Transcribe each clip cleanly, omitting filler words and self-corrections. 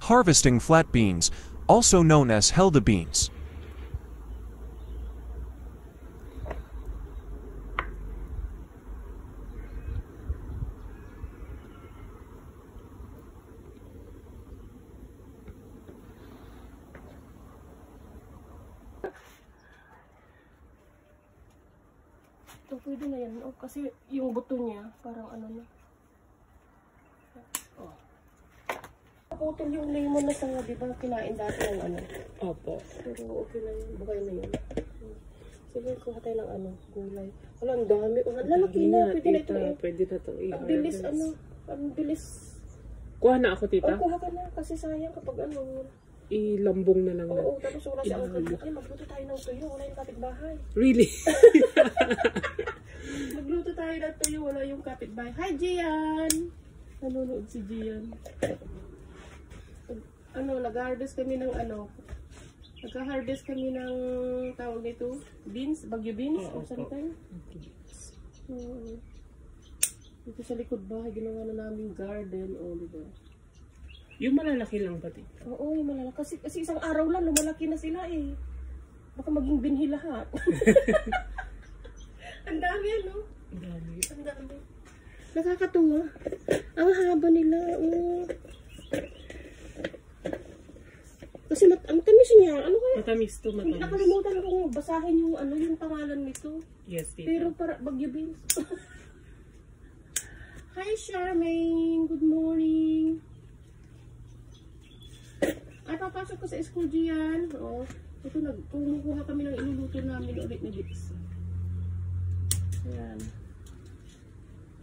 Harvesting flat beans, also known as Helda beans. Ito, pwede na yan. Oh, kasi yung buto niya, parang ano na. Oh. Putol yung lemon na sanga, di ba? Kinain dati ng ano. Opo. Pero okay na yun. Bukay na yun. Sige, kuha tayo ng ano, gulay. Wala, ang dami. Oh, lalaki na. Pwede na ito. Pwede na ito. Ang bilis, ano. Ang bilis. Kuha na ako, tita? Oh, kuha ka na. Kasi sayang kapag ano. Ilambong na lang na. Oo, tapos wala siya. Ay, magluto tayo ng tuyo. Wala yung kapitbahay. Really? Magluto tayo ng tuyo. Wala yung kapitbahay. Hi, Gian! Nanonood si Gian. Ano, nag-harvest kami ng ano. Nagka-harvest kami ng tawag nito. Beans? Bagyo beans? O something? Dito sa likod bahay, ginawa na namin garden. O, diba? Yung malalaki lang ba, tita? Oo, yung malalaki. Kasi isang araw lang, lumalaki na sila eh. Baka maging binhi lahat. Ang dami, ano? Ang dami. Ang dami. Nakakatuwa. Ang haba nila. Oh. Kasi ang tamis niya. Ano kaya? Matamis to, matamis. Nakalimutan kong basahin yung ano, yung pangalan nito. Yes, tita. Pero para Bagyo beans. Hi, Charmaine. Good morning. Ay, papasok ko sa school diyan. Oh, ito kumukuha kami ng iluluto namin ulit ni Dix. Ayan.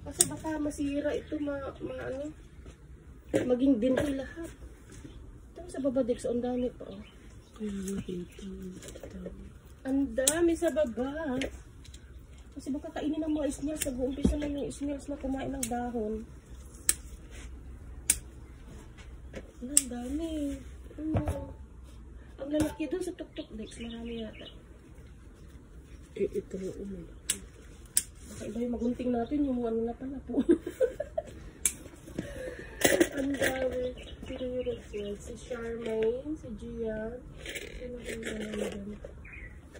Kasi baka masira ito, ano, maging binhi lahat. Ito sa baba, Dix, ang dami pa. Oh. Ang dami sa baba. Kasi baka kainin ng mga snails. Nag-uumpisa na yung snails na kumain ng dahon. Ang dami. Ang lalaki doon sa tuk-tuk, Dex. Marami yata. Ito na Baka iba yung magunting natin. Yung ano na pala po. Ang dami. Sino yung red? Si Charmaine, si Gian. Sino yung dami?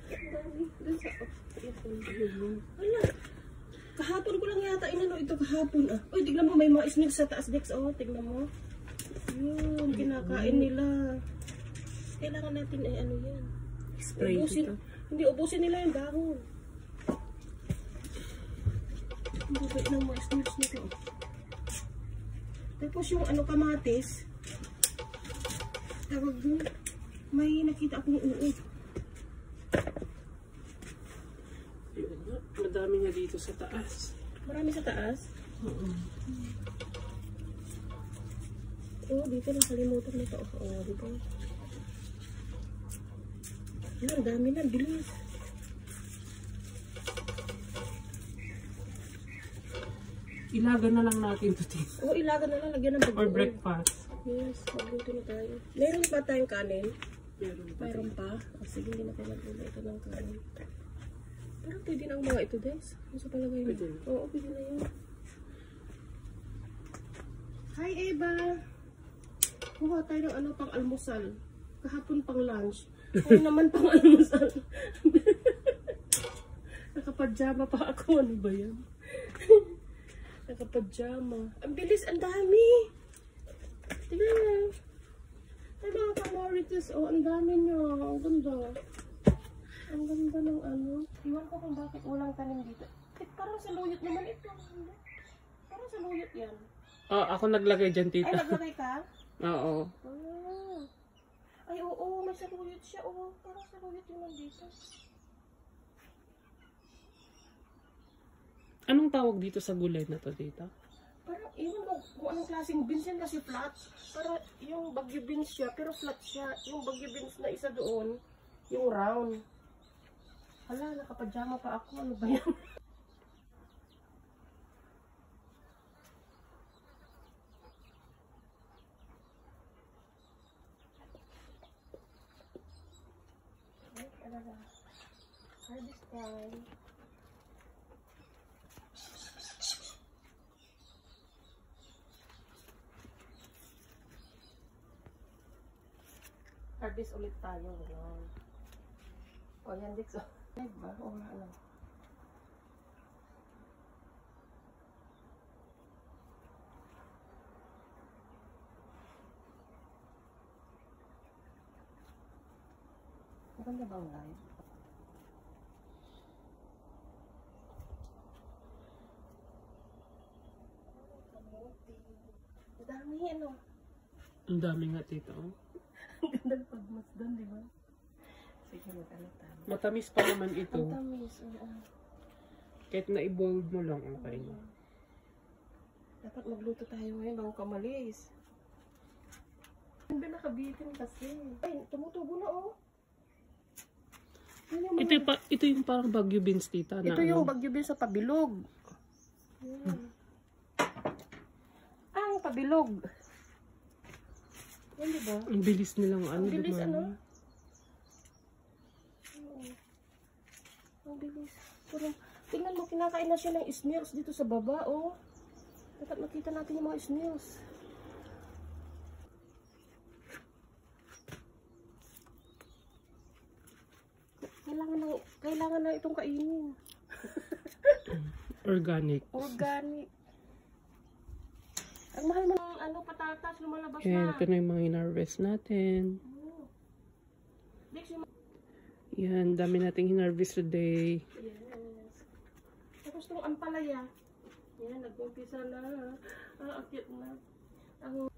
Ang dami. Doon sa Hala. Kahapon ko lang yata inano ito kahapon. Uy, tignan mo. May mga snails sa taas, Dex. Oh, tignan mo. Yun, kinakain nila. Kailangan natin ay ano yan. Spray dito. Hindi, ubusin nila yung dahon. Ang bubait ng mga snails nito. Tapos yung ano, kamatis. Tawag doon. May nakita akong uod. Madami nga dito sa taas. Marami sa taas? Oh, dito nakalimutan nito. Oh, dito. Yan, ang dami na. Bilis. Ilagan na lang natin ito, tita. Oh, ilagan na lang. Lagyan ng bagoong. Or breakfast. Yes, magluto na tayo. Meron pa tayong kanin? Meron pa? Oh, sige, hindi na tayo magluto ito ng kanin. Pero pwede na ang mga ito, Des. Ano sa palagay mo? Pwede na. Oo, pwede na yun. Hi, Eva! Kuha tayo ng ano pang almusal. Kahapon pang lunch. Kaya naman pang almusal. Nakapajama pa ako. Ano ba yan? Nakapajama. Ang bilis, ang dami. Tingnan mo. Ay, mga kamorites. Oh, ang dami nyo. Ang ganda. Ang ganda ng ano. Iwan ko kung bakit walang tanim dito. Parang sa luyot naman ito. Parang sa luyot yan. Oh, ako naglagay dyan, Ay, tita. naglagay ka? Oo. Ah. Ay, oo. May saluyot siya. Oo, parang saluyot yung nandito. Anong tawag dito sa gulay na to, tita? Parang, iwan ko kung anong klaseng beans yan kasi flat. Parang yung bagyo beans siya, pero flat siya. Yung bagyo beans na isa doon, yung round. Hala, nakapajama pa ako. Ano ba yan? Harvest time. Harvest ulit tayo. Gano'n. O, yan, Dix. O, diba? O, ano. Maganda ba ang live? Ang dami, ano? Ang dami nga, tita. Oh. Ang ganda ng pagmasdan, di ba? Sige, mag-ano tayo. Matamis pa naman ito. Ang tamis, oo. Kahit na-evolve mo lang, okay na. Dapat magluto tayo ngayon bago ka malis. Hindi nakabitin kasi. Ay, tumutubo na, oh. Ano yung Ito yung parang Baguio beans, tita. Na, ito yung bagyo din sa pabilog. Ang pabilog. Yan, di ba? Ang bilis nilang ano. Ang bilis, diba? ano? Oo. Ang bilis. Pero, tingnan mo, kinakain na siya ng snails dito sa baba, oh. Dapat makita natin yung mga snails. Kailangan na itong kainin. Organic. Organic. Ang mahal mo ng ano, patatas, lumalabas Yan, na. ito na yung mga in-harvest natin. Oh. Next, yung... Yan, dami nating in-harvest today. Yes. Tapos itong ampalaya. Yan, nag-umpisa na. Akit na. Ang